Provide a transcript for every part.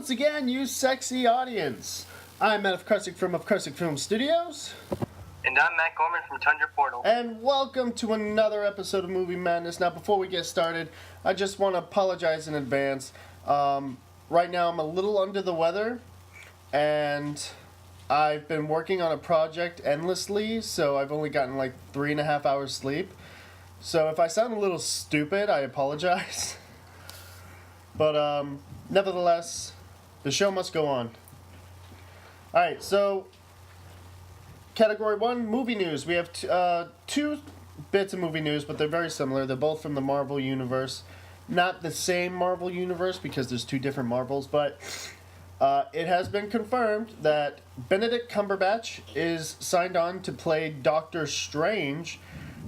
once again, you sexy audience. I'm Matt of Karsick from Film Studios. And I'm Matt Gorman from Tundra Portal. And welcome to another episode of Movie Madness. Now, before we get started, I just want to apologize in advance. Right now, I'm a little under the weather, and I've been working on a project endlessly, so I've only gotten like 3.5 hours sleep. So if I sound a little stupid, I apologize. But nevertheless, the show must go on. Alright, so Category 1, movie news. We have two bits of movie news, but they're very similar. They're both from the Marvel Universe. Not the same Marvel Universe, because there's two different Marvels, but it has been confirmed that Benedict Cumberbatch is signed on to play Doctor Strange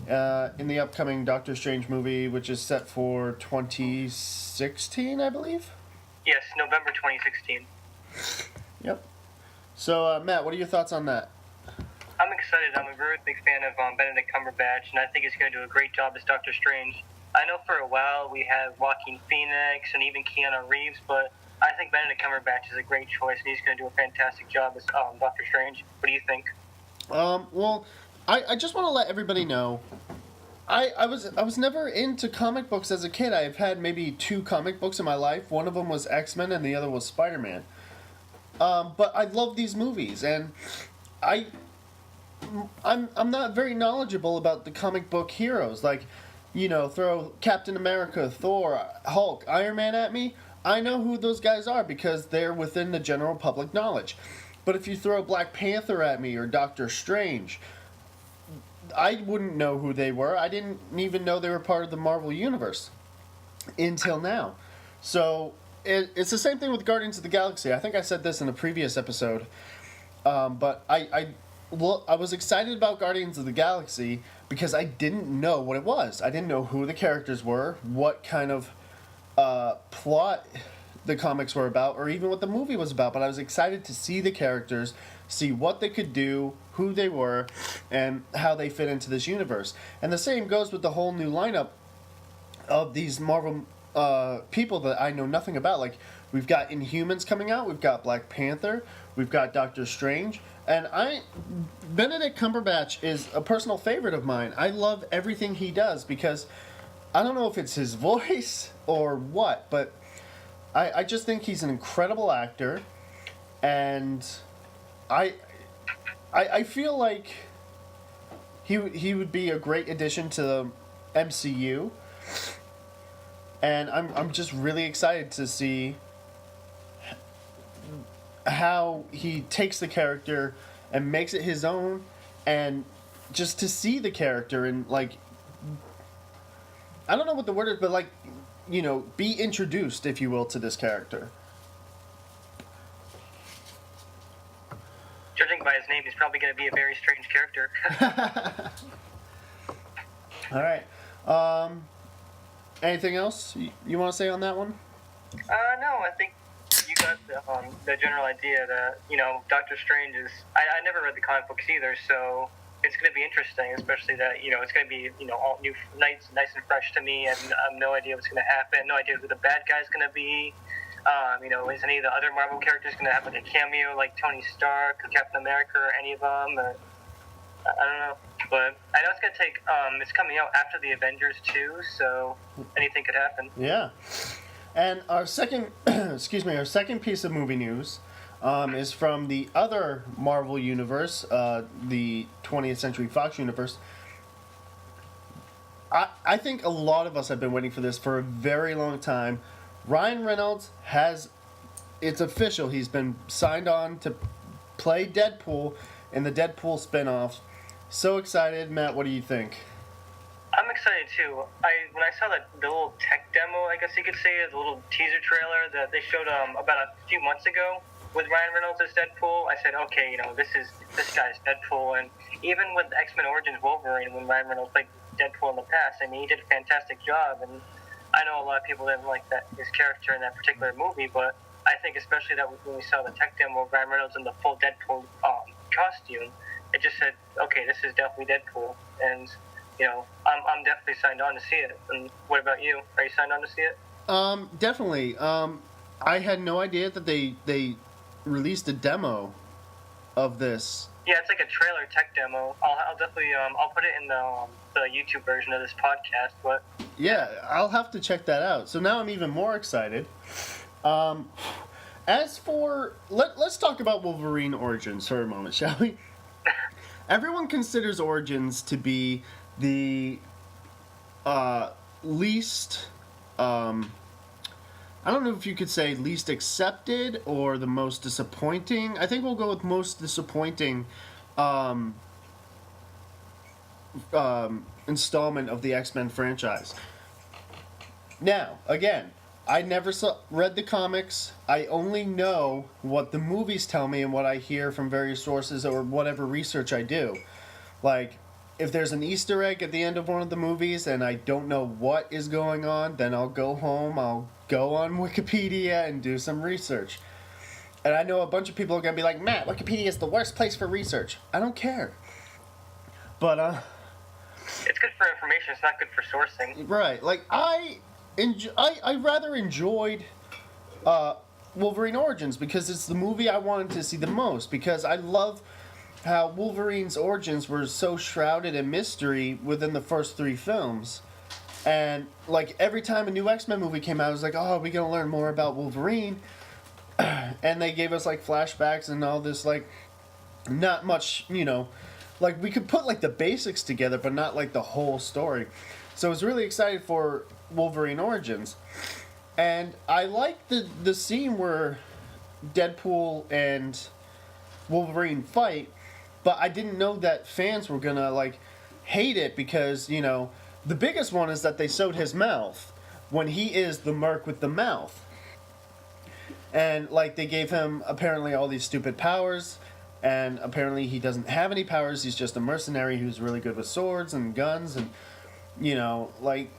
in the upcoming Doctor Strange movie, which is set for 2016, I believe? Yes, November 2016. Yep. So, Matt, what are your thoughts on that? I'm excited. I'm a very big fan of Benedict Cumberbatch, and I think he's going to do a great job as Doctor Strange. I know for a while we had Joaquin Phoenix and even Keanu Reeves, but I think Benedict Cumberbatch is a great choice, and he's going to do a fantastic job as Doctor Strange. What do you think? Well, I just want to let everybody know, I was never into comic books as a kid. I've had maybe 2 comic books in my life. One of them was X-Men, and the other was Spider-Man. But I love these movies, and I'm not very knowledgeable about the comic book heroes. Like, you know, throw Captain America, Thor, Hulk, Iron Man at me. I know who those guys are because they're within the general public knowledge. But if you throw Black Panther at me or Doctor Strange, I wouldn't know who they were. I didn't even know they were part of the Marvel Universe until now. So it's the same thing with Guardians of the Galaxy. I think I said this in a previous episode, but I was excited about Guardians of the Galaxy because I didn't know what it was. I didn't know who the characters were, what kind of plot the comics were about, or even what the movie was about. But I was excited to see the characters, see what they could do, who they were, and how they fit into this universe. And the same goes with the whole new lineup of these Marvel people that I know nothing about. Like, we've got Inhumans coming out, we've got Black Panther, we've got Doctor Strange, and Benedict Cumberbatch is a personal favorite of mine. I love everything he does because I don't know if it's his voice or what, but I just think he's an incredible actor, and I feel like he would be a great addition to the MCU, and I'm just really excited to see how he takes the character and makes it his own, and just to see the character and, like, I don't know what the word is, but, like, you know, be introduced, if you will, to this character. Judging by his name, he's probably going to be a very strange character. All right. Anything else you want to say on that one? No, I think you got the general idea that, you know, Doctor Strange is... I never read the comic books either, so it's going to be interesting, especially that, you know, it's going to be, you know, all new, nice and fresh to me, and I have no idea what's going to happen, no idea who the bad guy's going to be. You know, is any of the other Marvel characters going to have, like, a cameo, like Tony Stark or Captain America or any of them? Or, I don't know. But I know it's going to take... it's coming out after the Avengers, too, so anything could happen. Yeah. And our second... our second piece of movie news is from the other Marvel universe, the 20th Century Fox universe. I think a lot of us have been waiting for this for a very long time. Ryan Reynolds it's official, he's been signed on to play Deadpool in the Deadpool spinoff. So excited. Matt, what do you think? I'm excited too. When I saw the little tech demo, I guess you could say, the little teaser trailer that they showed about a few months ago with Ryan Reynolds as Deadpool, I said, okay, you know, this guy's Deadpool. And even with X-Men Origins Wolverine, when Ryan Reynolds played Deadpool in the past, I mean, he did a fantastic job, and I know a lot of people didn't like his character in that particular movie, but I think especially that when we saw the tech demo of Ryan Reynolds in the full Deadpool costume, it just said, okay, this is definitely Deadpool, and, you know, I'm definitely signed on to see it. And what about you? Are you signed on to see it? Definitely. I had no idea that they released a demo of this. Yeah, it's like a trailer tech demo. I'll definitely I'll put it in the YouTube version of this podcast. But Yeah, I'll have to check that out. So now I'm even more excited. As for let's talk about Wolverine Origins for a moment, shall we? Everyone considers Origins to be the least. I don't know if you could say least accepted or the most disappointing. I think we'll go with most disappointing installment of the X-Men franchise. Now, again, I never read the comics. I only know what the movies tell me and what I hear from various sources or whatever research I do. Like, if there's an Easter egg at the end of one of the movies and I don't know what is going on, then I'll go home, I'll go on Wikipedia and do some research. And I know a bunch of people are going to be like, Matt, Wikipedia is the worst place for research. I don't care. But, it's good for information, it's not good for sourcing. Right. Like, I rather enjoyed Wolverine Origins because it's the movie I wanted to see the most, because I love how Wolverine's origins were so shrouded in mystery within the first 3 films. And, like, every time a new X-Men movie came out, I was like, oh, are we going to learn more about Wolverine? And they gave us, like, flashbacks and all this, like, not much, you know, like, we could put, like, the basics together, but not, like, the whole story. So I was really excited for Wolverine Origins. And I liked the scene where Deadpool and Wolverine fight, but I didn't know that fans were gonna, like, hate it because, you know, the biggest one is that they sewed his mouth when he is the merc with the mouth. And, like, they gave him apparently all these stupid powers, and apparently he doesn't have any powers. He's just a mercenary who's really good with swords and guns, and, you know, like,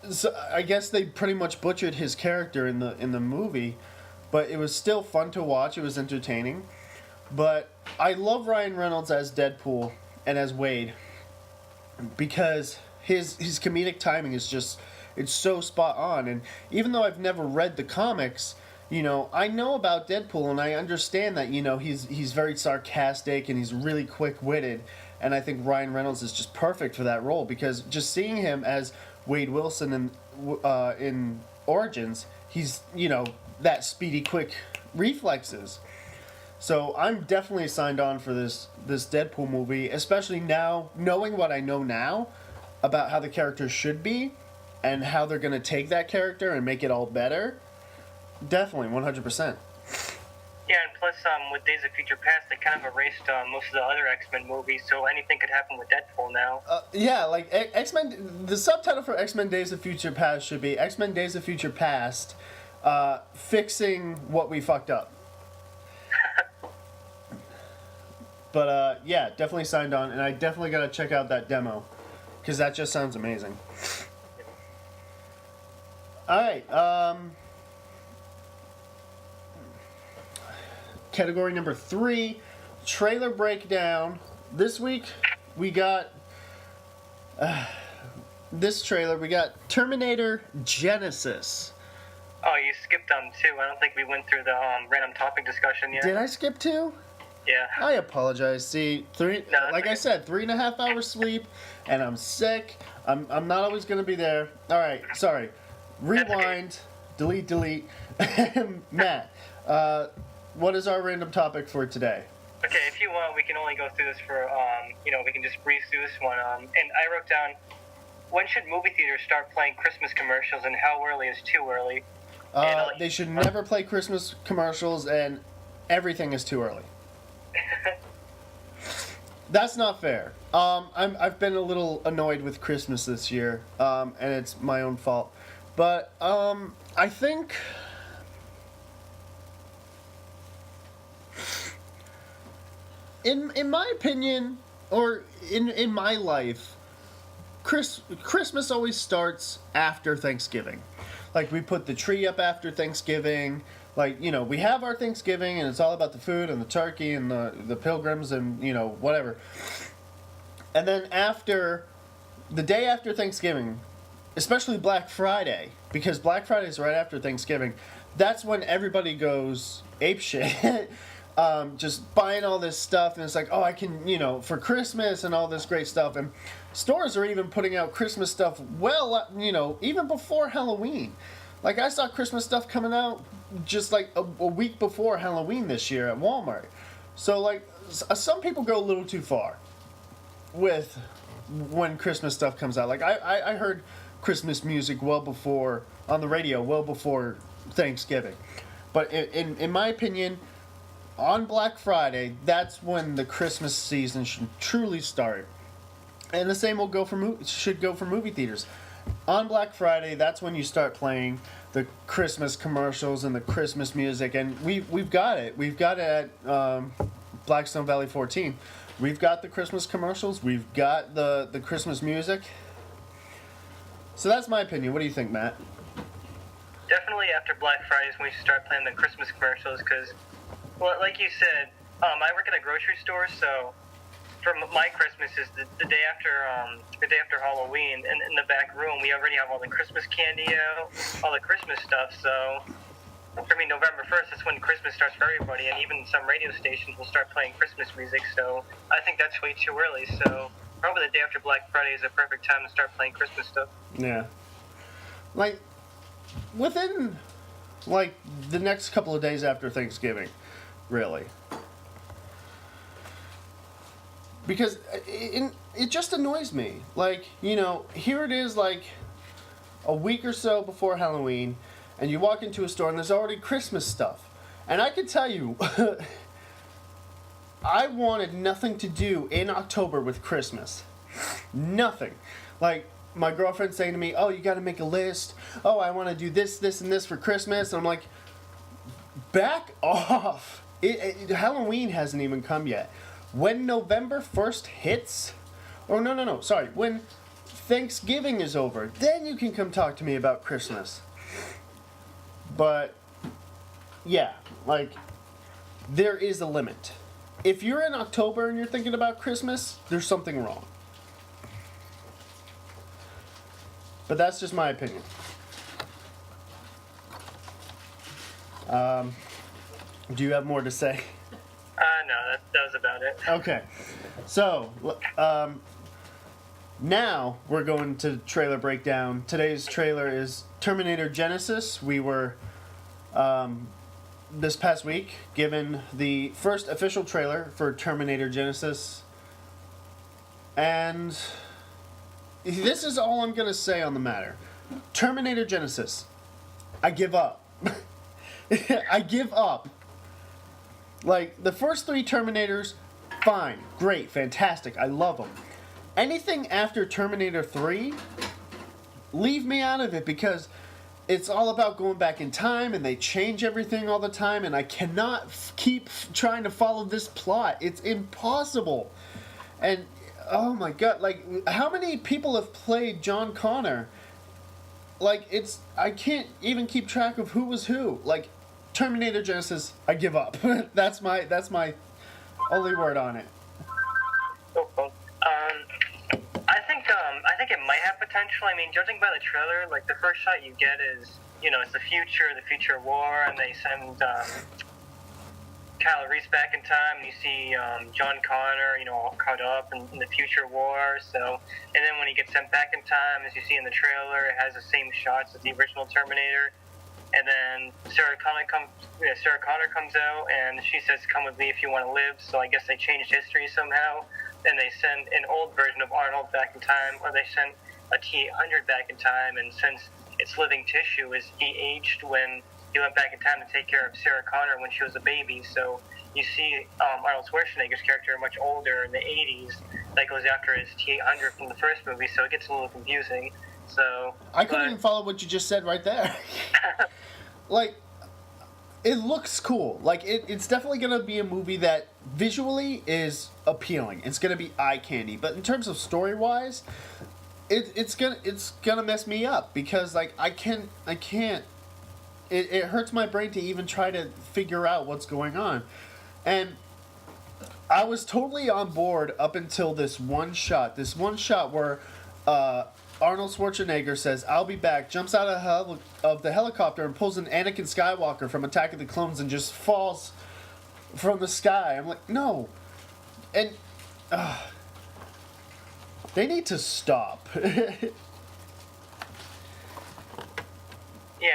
so I guess they pretty much butchered his character in the movie, but it was still fun to watch. It was entertaining. But I love Ryan Reynolds as Deadpool and as Wade because his comedic timing is just, it's so spot on. And even though I've never read the comics, you know, I know about Deadpool and I understand that, you know, he's very sarcastic and he's really quick-witted. And I think Ryan Reynolds is just perfect for that role because just seeing him as Wade Wilson in Origins, he's, you know, that speedy, quick reflexes. So I'm definitely signed on for this Deadpool movie, especially now, knowing what I know now about how the character should be and how they're going to take that character and make it all better. Definitely, 100%. Yeah, and plus, with Days of Future Past, they kind of erased most of the other X-Men movies, so anything could happen with Deadpool now. Yeah, like, X-Men, the subtitle for X-Men Days of Future Past should be X-Men Days of Future Past, fixing what we fucked up. But, yeah, definitely signed on, and I definitely gotta check out that demo, because that just sounds amazing. Alright, category number 3, trailer breakdown. This week, we got, this trailer, we got Terminator Genisys. Oh, you skipped 2. I don't think we went through the random topic discussion yet. Did I skip 2? Yeah. I apologize. See, I said, 3.5 hours sleep, and I'm sick. I'm not always going to be there. All right, sorry. Rewind, okay. delete. Matt, what is our random topic for today? Okay, if you want, we can only go through this for, we can just breeze through this one. And I wrote down, when should movie theaters start playing Christmas commercials, and how early is too early? They should never play Christmas commercials, and everything is too early. That's not fair. I've been a little annoyed with Christmas this year, and it's my own fault. But I think in my opinion, or in my life, Christmas always starts after Thanksgiving. Like, we put the tree up after Thanksgiving. Like, you know, we have our Thanksgiving, and it's all about the food and the turkey and the pilgrims and, you know, whatever. And then the day after Thanksgiving, especially Black Friday, because Black Friday is right after Thanksgiving, that's when everybody goes apeshit. Just buying all this stuff, and it's like, oh, I can, for Christmas and all this great stuff. And stores are even putting out Christmas stuff even before Halloween. Like, I saw Christmas stuff coming out just like a week before Halloween this year at Walmart. So, like, some people go a little too far with when Christmas stuff comes out. Like, I heard Christmas music on the radio well before Thanksgiving. But in my opinion, on Black Friday, that's when the Christmas season should truly start. And the same should go for movie theaters. On Black Friday, that's when you start playing the Christmas commercials and the Christmas music. And we've got it. We've got it at Blackstone Valley 14. We've got the Christmas commercials. We've got the Christmas music. So that's my opinion. What do you think, Matt? Definitely after Black Friday is when we should start playing the Christmas commercials because, well, like you said, I work at a grocery store, so for my Christmas is the day after Halloween, and in the back room we already have all the Christmas candy out, all the Christmas stuff. So for me, November 1st, that's when Christmas starts for everybody, and even some radio stations will start playing Christmas music. So I think that's way too early. So probably the day after Black Friday is a perfect time to start playing Christmas stuff. Yeah, like within like the next couple of days after Thanksgiving. Really. Because it just annoys me. Like, here it is like a week or so before Halloween, and you walk into a store and there's already Christmas stuff. And I can tell you, I wanted nothing to do in October with Christmas. Nothing. Like, my girlfriend saying to me, oh, you got to make a list. Oh, I want to do this, this, and this for Christmas. And I'm like, back off. Halloween hasn't even come yet. When November 1st hits, sorry, when Thanksgiving is over, then you can come talk to me about Christmas. But, yeah, like, there is a limit. If you're in October and you're thinking about Christmas, there's something wrong. But that's just my opinion. Do you have more to say? No, that was about it. Okay. So, now we're going to trailer breakdown. Today's trailer is Terminator Genisys. We were, this past week, given the first official trailer for Terminator Genisys. And this is all I'm going to say on the matter. Terminator Genisys. I give up. I give up. Like, the first 3 Terminators, fine, great, fantastic, I love them. Anything after Terminator 3, leave me out of it, because it's all about going back in time, and they change everything all the time, and I cannot keep trying to follow this plot. It's impossible. And, oh my god, like, how many people have played John Connor? Like, I can't even keep track of who was who. Like, Terminator Genisys, I give up. That's my only word on it. Cool. I think it might have potential. I mean, judging by the trailer, like the first shot you get is, it's the future war, and they send Kyle Reese back in time, and you see John Connor, all caught up in the future war. So, and then when he gets sent back in time, as you see in the trailer, it has the same shots as the original Terminator. And then Sarah Connor comes out, and she says, "Come with me if you want to live." So I guess they changed history somehow. Then they send an old version of Arnold back in time, or they sent a T-800 back in time. And since its living tissue is de-aged when he went back in time to take care of Sarah Connor when she was a baby. So you see Arnold Schwarzenegger's character much older in the 80s. That goes after his T-800 from the first movie, so it gets a little confusing. So I couldn't even follow what you just said right there. Like, it looks cool. Like, it's definitely going to be a movie that visually is appealing. It's going to be eye candy. But in terms of story-wise, it's gonna mess me up, because, like, I can't. It hurts my brain to even try to figure out what's going on. And I was totally on board up until this one shot. This one shot where Arnold Schwarzenegger says, "I'll be back," jumps out of the helicopter and pulls an Anakin Skywalker from Attack of the Clones and just falls from the sky. I'm like, no. And they need to stop. Yeah,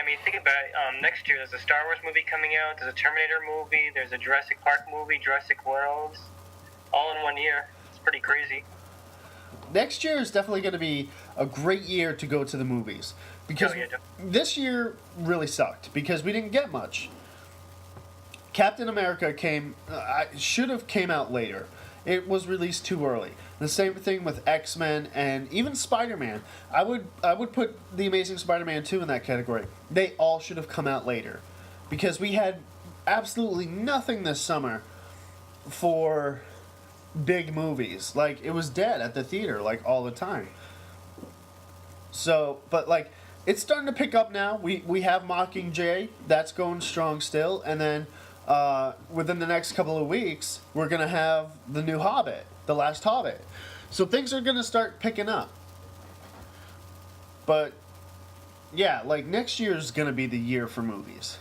I mean, think about it. Next year, there's a Star Wars movie coming out, there's a Terminator movie, there's a Jurassic Park movie, Jurassic World, all in one year. It's pretty crazy. Next year is definitely going to be a great year to go to the movies. Because this year really sucked, because we didn't get much. Captain America should have came out later. It was released too early. The same thing with X-Men and even Spider-Man. I would put the Amazing Spider-Man 2 in that category. They all should have come out later. Because we had absolutely nothing this summer for big movies. Like, it was dead at the theater, like, all the time. So, but, like, it's starting to pick up now. We have Mockingjay. That's going strong still. And then within the next couple of weeks, we're going to have the new Hobbit, The Last Hobbit. So things are going to start picking up. But, yeah, like, next year's going to be the year for movies.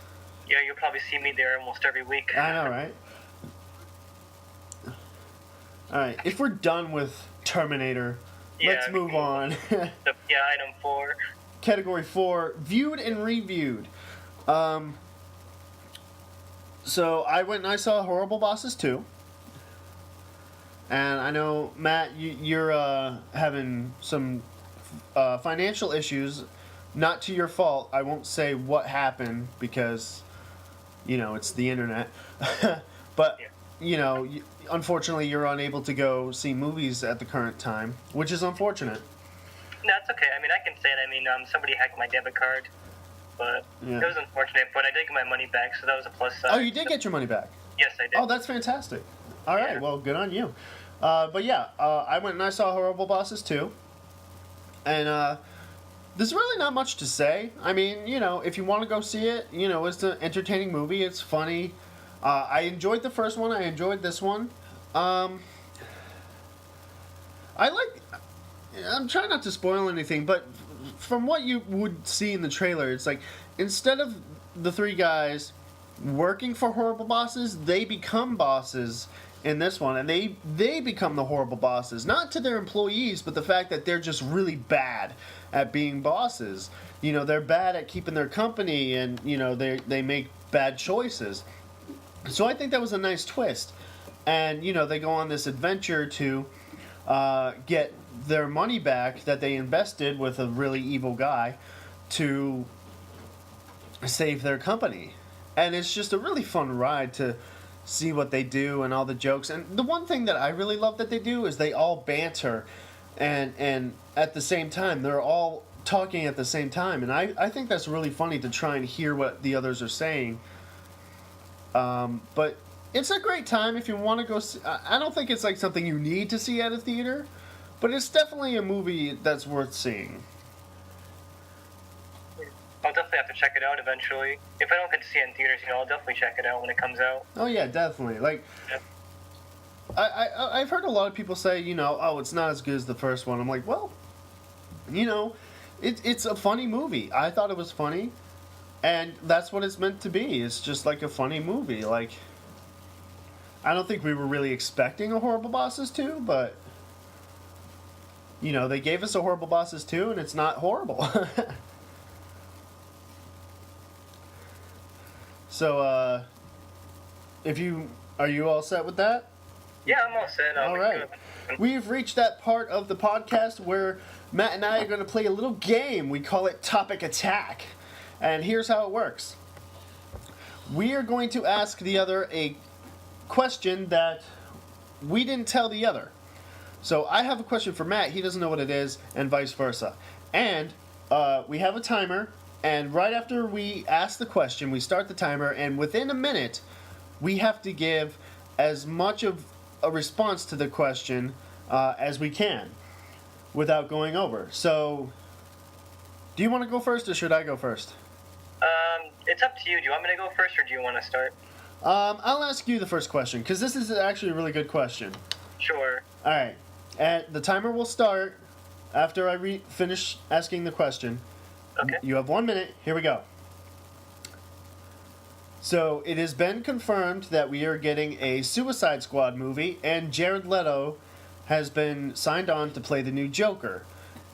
Yeah, you'll probably see me there almost every week. I know, right? Alright, if we're done with Terminator, let's move on. Item 4. Category 4, viewed and reviewed. So I went and I saw Horrible Bosses 2. And I know, Matt, you're having some financial issues. Not to your fault. I won't say what happened because, it's the internet. But, unfortunately, you're unable to go see movies at the current time, which is unfortunate. No, it's okay. I mean, I can say it. I mean, somebody hacked my debit card. But it was unfortunate, but I did get my money back, so that was a plus side. Oh, you did get your money back? Yes, I did. Oh, that's fantastic. All right, well, good on you. But yeah, I went and I saw Horrible Bosses 2. And there's really not much to say. I mean, if you want to go see it, it's an entertaining movie. It's funny. I enjoyed the first one. I enjoyed this one. I'm trying not to spoil anything, but from what you would see in the trailer, it's like, instead of the three guys working for horrible bosses, they become bosses in this one, and they become the horrible bosses, not to their employees, but the fact that they're just really bad at being bosses. They're bad at keeping their company, and they make bad choices. So I think that was a nice twist. And they go on this adventure to get their money back that they invested with a really evil guy to save their company. And it's just a really fun ride to see what they do and all the jokes. And the one thing that I really love that they do is they all banter and at the same time. They're all talking at the same time. And I think that's really funny to try and hear what the others are saying. But it's a great time if you want to go see. I don't think it's like something you need to see at a theater, but it's definitely a movie that's worth seeing. I'll definitely have to check it out eventually. If I don't get to see it in theaters, I'll definitely check it out when it comes out. Oh yeah, definitely. Like, I've heard a lot of people say, oh, it's not as good as the first one. I'm like, well, it's a funny movie. I thought it was funny, and that's what it's meant to be. It's just like a funny movie. Like, I don't think we were really expecting a Horrible Bosses 2, but they gave us a Horrible Bosses 2, and it's not horrible. So, are you all set with that? Yeah, I'm all set. All right. We've reached that part of the podcast where Matt and I are going to play a little game. We call it Topic Attack. And here's how it works. We are going to ask the other a question that we didn't tell the other. So I have a question for Matt. He doesn't know what it is, and vice versa. And we have a timer. And right after we ask the question, we start the timer, and within a minute, we have to give as much of a response to the question as we can without going over. So, do you want to go first, or should I go first? It's up to you. Do you want me to go first, or do you want to start? I'll ask you the first question, because this is actually a really good question. Sure. All right. And the timer will start after I finish asking the question. Okay. You have 1 minute. Here we go. So, it has been confirmed that we are getting a Suicide Squad movie, and Jared Leto has been signed on to play the new Joker.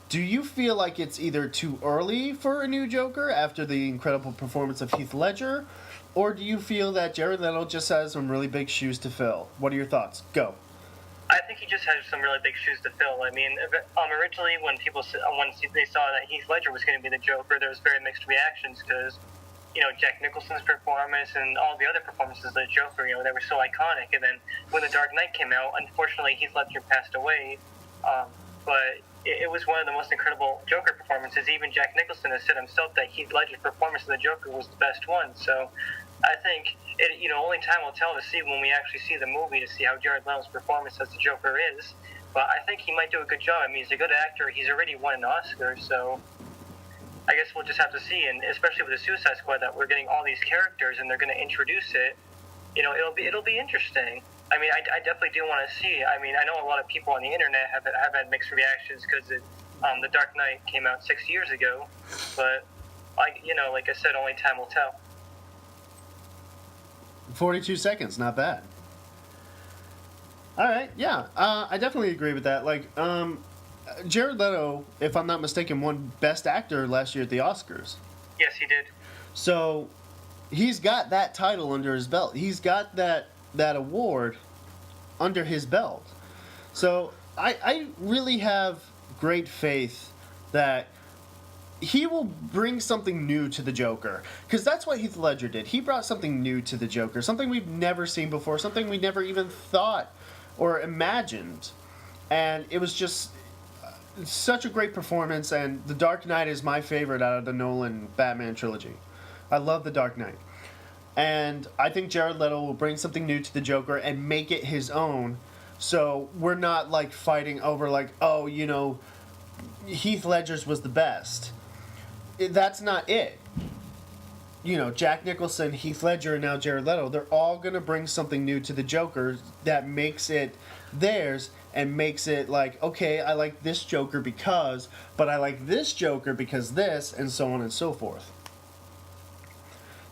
Do you feel like it's either too early for a new Joker after the incredible performance of Heath Ledger, or do you feel that Jared Leto just has some really big shoes to fill? What are your thoughts? Go. I think he just has some really big shoes to fill. I mean, originally when they saw that Heath Ledger was going to be the Joker, there was very mixed reactions because, Jack Nicholson's performance and all the other performances of the Joker, they were so iconic. And then when The Dark Knight came out, unfortunately Heath Ledger passed away, but it was one of the most incredible Joker performances. Even Jack Nicholson has said himself that Heath Ledger's performance of the Joker was the best one. So I think only time will tell to see when we actually see the movie to see how Jared Leto's performance as the Joker is. But I think he might do a good job. I mean, he's a good actor. He's already won an Oscar, so I guess we'll just have to see. And especially with the Suicide Squad, that we're getting all these characters and they're going to introduce it. It'll be interesting. I mean, I definitely do want to see. I mean, I know a lot of people on the internet have had mixed reactions because The Dark Knight came out 6 years ago, but like I said, only time will tell. 42 seconds, not bad. All right, yeah, I definitely agree with that. Like, Jared Leto, if I'm not mistaken, won Best Actor last year at the Oscars. Yes, he did. So, he's got that title under his belt. He's got that award under his belt. So, I really have great faith that he will bring something new to the Joker. Because that's what Heath Ledger did. He brought something new to the Joker. Something we've never seen before. Something we never even thought or imagined. And it was just such a great performance. And The Dark Knight is my favorite out of the Nolan Batman trilogy. I love The Dark Knight. And I think Jared Leto will bring something new to the Joker and make it his own. So we're not like fighting over like, oh, Heath Ledger's was the best. That's not it. Jack Nicholson, Heath Ledger, and now Jared Leto, they're all going to bring something new to the Joker that makes it theirs and makes it like, okay, I like this Joker but I like this Joker because this, and so on and so forth.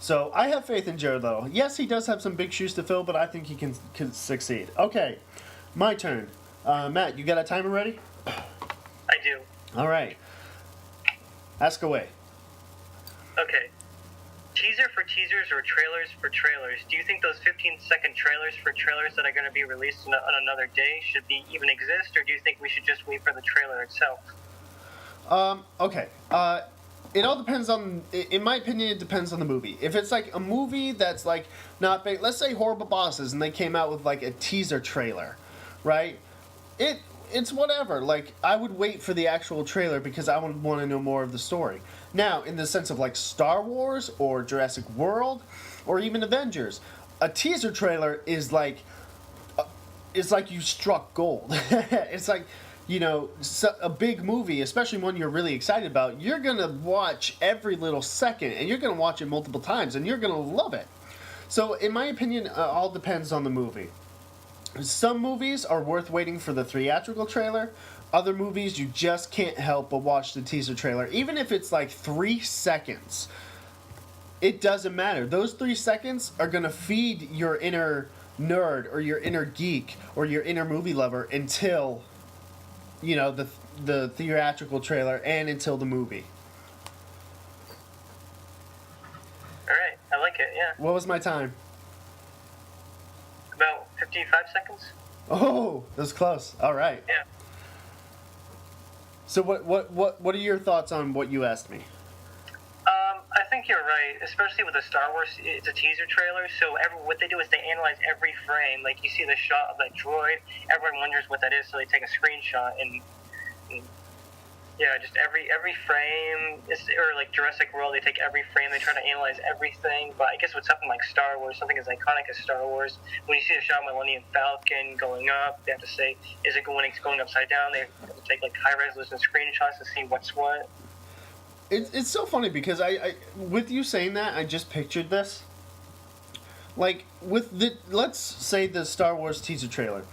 So I have faith in Jared Leto. Yes, he does have some big shoes to fill, but I think he can succeed. Okay, my turn. Matt, you got a timer ready? I do. All right. Ask away. Okay. Teaser for teasers or trailers for trailers. Do you think those 15-second trailers for trailers that are going to be released on another day should even exist, or do you think we should just wait for the trailer itself? Okay. It all depends on, in my opinion, it depends on the movie. If it's like a movie that's like not big, let's say Horrible Bosses, and they came out with like a teaser trailer, right? It's whatever. Like, I would wait for the actual trailer because I would want to know more of the story. Now, in the sense of like Star Wars or Jurassic World or even Avengers, a teaser trailer is like you struck gold. It's like, a big movie, especially one you're really excited about, you're going to watch every little second, and you're going to watch it multiple times, and you're going to love it. So, in my opinion, all depends on the movie. Some movies are worth waiting for the theatrical trailer. Other movies, you just can't help but watch the teaser trailer. Even if it's like 3 seconds, it doesn't matter. Those 3 seconds are going to feed your inner nerd or your inner geek or your inner movie lover until, the theatrical trailer and until the movie. All right. I like it, yeah. What was my time? About 55 seconds. Oh, that was close. All right. Yeah. So what are your thoughts on what you asked me? I think you're right, especially with the Star Wars. It's a teaser trailer, so what they do is they analyze every frame. Like, you see the shot of that droid, everyone wonders what that is, so they take a screenshot and yeah, just every frame. Or like Jurassic World, they take every frame, they try to analyze everything. But I guess with something like Star Wars, something as iconic as Star Wars, when you see a shot of Millennium Falcon going up, they have to say, is it going upside down? They have to take like high resolution screenshots to see what's what. It's so funny because I with you saying that, I just pictured this. Like, let's say the Star Wars teaser trailer.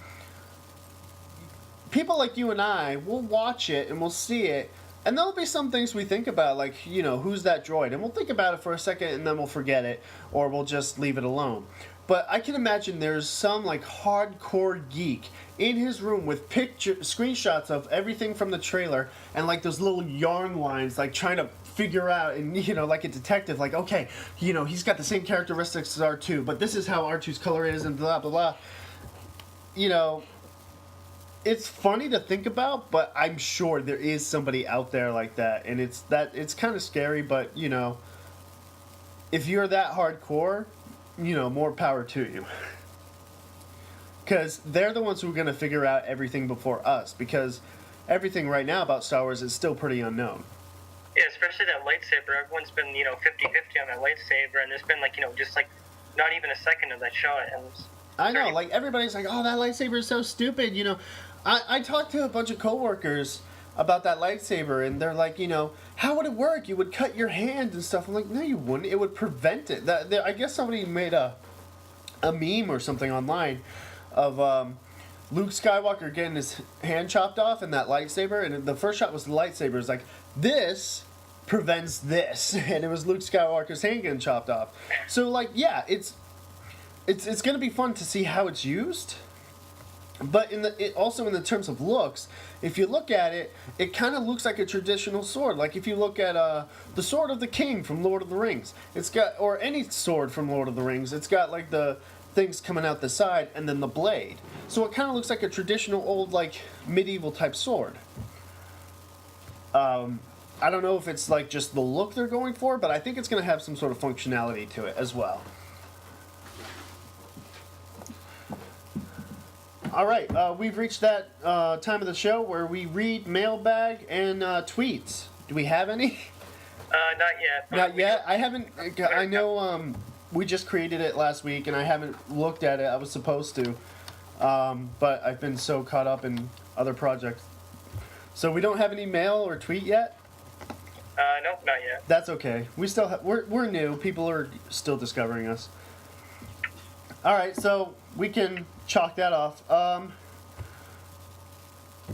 people like you and I will watch it and we'll see it, and there'll be some things we think about, like, who's that droid? And we'll think about it for a second and then we'll forget it, or we'll just leave it alone. But I can imagine there's some, like, hardcore geek in his room with screenshots of everything from the trailer and, like, those little yarn lines, like, trying to figure out, and, like a detective, like, okay, he's got the same characteristics as R2, but this is how R2's color is, and blah, blah, blah. It's funny to think about, but I'm sure there is somebody out there like that, and it's kind of scary, but, if you're that hardcore, more power to you. Because they're the ones who are going to figure out everything before us, because everything right now about Star Wars is still pretty unknown. Yeah, especially that lightsaber. Everyone's been, 50-50 on that lightsaber, and there's been, just, not even a second of that shot. And I know, like, everybody's like, oh, that lightsaber is so stupid, I talked to a bunch of coworkers about that lightsaber, and they're like, how would it work? You would cut your hand and stuff. I'm like, no, you wouldn't. It would prevent it. I guess somebody made a meme or something online of Luke Skywalker getting his hand chopped off in that lightsaber, and the first shot was the lightsaber. It's like, this prevents this, and it was Luke Skywalker's hand getting chopped off. So, like, yeah, it's going to be fun to see how it's used. But also in the terms of looks, if you look at it, it kind of looks like a traditional sword. Like if you look at the Sword of the King from Lord of the Rings, it's got, or any sword from Lord of the Rings, it's got like the things coming out the side and then the blade. So it kind of looks like a traditional old, like, medieval type sword. I don't know if it's like just the look they're going for, but I think it's going to have some sort of functionality to it as well. All right, we've reached that time of the show where we read mailbag and tweets. Do we have any? Not yet. Not yet? I haven't. I know we just created it last week, and I haven't looked at it. I was supposed to, but I've been so caught up in other projects. So we don't have any mail or tweet yet? Nope, not yet. That's okay. We still we're new. People are still discovering us. All right, so we can chalk that off.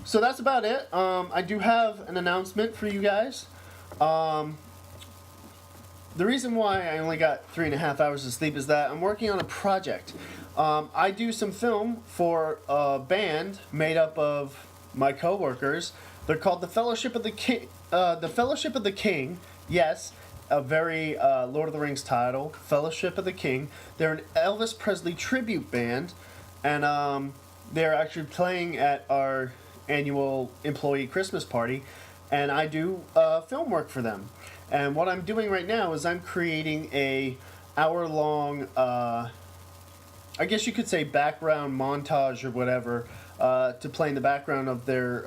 So that's about it. I do have an announcement for you guys. The reason why I only got 3.5 hours of sleep is that I'm working on a project. I do some film for a band made up of my coworkers. They're called the Fellowship of the King. The Fellowship of the King. Yes, a very Lord of the Rings title. Fellowship of the King. They're an Elvis Presley tribute band, and they're actually playing at our annual employee Christmas party, and I do film work for them. And what I'm doing right now is I'm creating a hour-long, I guess you could say background montage or whatever, to play in the background of their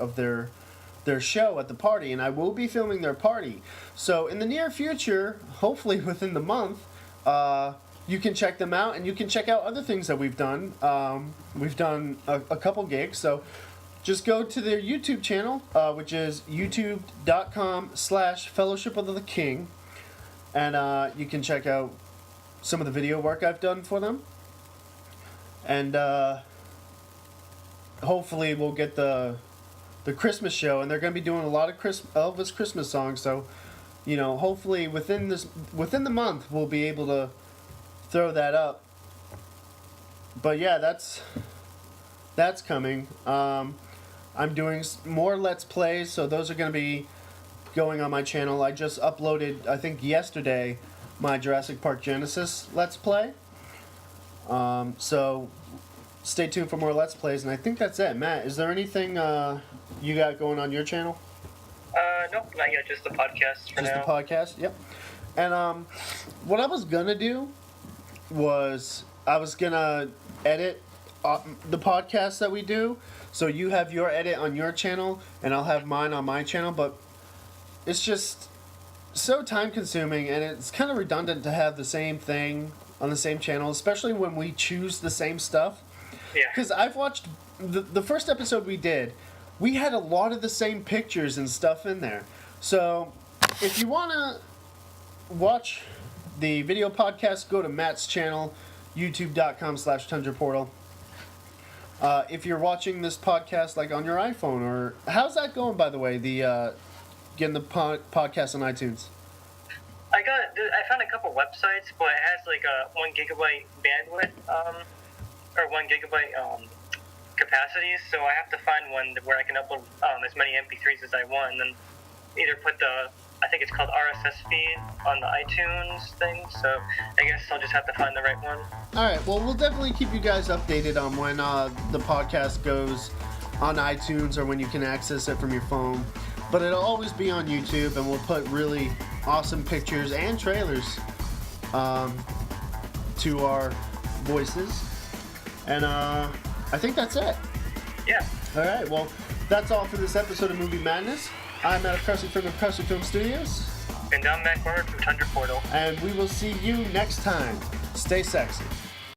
show at the party, and I will be filming their party. So in the near future, hopefully within the month, you can check them out, and you can check out other things that we've done. We've done a couple gigs, so just go to their YouTube channel, which is youtube.com/Fellowship of the King, and you can check out some of the video work I've done for them. And hopefully we'll get the Christmas show, and they're going to be doing a lot of Elvis Christmas songs, so, you know, hopefully within the month we'll be able to throw that up. But yeah, that's coming. I'm doing more Let's Plays, so those are going to be going on my channel. I just uploaded, I think yesterday, my Jurassic Park Genisys Let's Play. So stay tuned for more Let's Plays, and I think that's it. Matt, is there anything you got going on your channel? Nope, not yet. Just the podcast for now. Just the podcast, yep. And what I was gonna do was I was gonna edit the podcast that we do, so you have your edit on your channel, and I'll have mine on my channel. But it's just so time-consuming, and it's kind of redundant to have the same thing on the same channel, especially when we choose the same stuff. Yeah. Because I've watched the first episode we did, we had a lot of the same pictures and stuff in there. So if you want to watch the video podcast, go to Matt's channel, youtube.com/TundraPortal. If you're watching this podcast like on your iPhone, or how's that going, by the way? The getting the podcast on iTunes. I found a couple websites, but it has like a 1 gigabyte bandwidth, or 1 gigabyte capacity. So I have to find one where I can upload as many MP3s as I want, and then either put I think it's called RSS feed on the iTunes thing. So I guess I'll just have to find the right one. All right. Well, we'll definitely keep you guys updated on when the podcast goes on iTunes or when you can access it from your phone. But it'll always be on YouTube, and we'll put really awesome pictures and trailers to our voices. And I think that's it. Yeah. All right. Well, that's all for this episode of Movie Madness. I'm Matt Cressy from the Cressy Film Studios. And I'm Matt Corner from Tundra Portal. And we will see you next time. Stay sexy.